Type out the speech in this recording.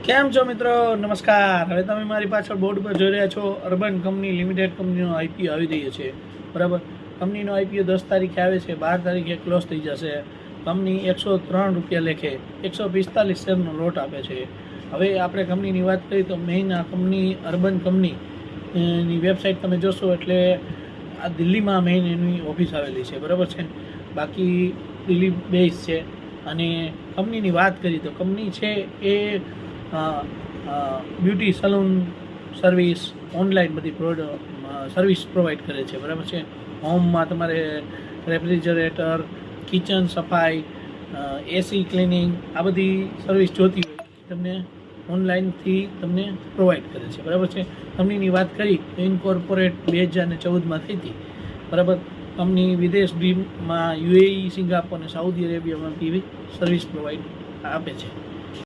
કેમ છો મિત્રો? નમસ્કાર. હવે તમે મારી પાછળ બોર્ડ પર જોઈ રહ્યા છો અર્બન કંપની લિમિટેડ કંપનીનો આઈપીઓ આવી રહ્યો છે. બરાબર. કંપનીનો આઈપીઓ 10 તારીખે આવે છે, 12 તારીખે ક્લોઝ થઈ જશે. કંપની 103 રૂપિયા લેખે 145 શેરનો લોટ આપે છે. હવે આપણે કંપનીની વાત કરીએ તો મેઇન આ કંપની અર્બન કંપનીની વેબસાઇટ તમે જોશો એટલે આ દિલ્હીમાં મેઇન એની ઓફિસ આવેલી છે. બરાબર છે. બાકી દિલ્હી બેઝ છે. અને કંપનીની વાત કરીએ તો કંપની છે એ બ્યુટી સલૂન સર્વિસ, ઓનલાઈન બધી સર્વિસ પ્રોવાઈડ કરે છે. બરાબર છે. હોમમાં તમારે રેફ્રિજરેટર, કિચન સફાઈ, એસી ક્લિનિંગ, આ બધી સર્વિસ જોતી હોય તમને ઓનલાઈનથી તમને પ્રોવાઈડ કરે છે. બરાબર છે. કંપનીની વાત કરી તો ઇન્કોર્પોરેટ 2014માં થઈ હતી. બરાબર. કંપની વિદેશમાં યુએઈ, સિંગાપોર અને સાઉદી અરેબિયામાં બી સર્વિસ પ્રોવાઈડ આપે છે.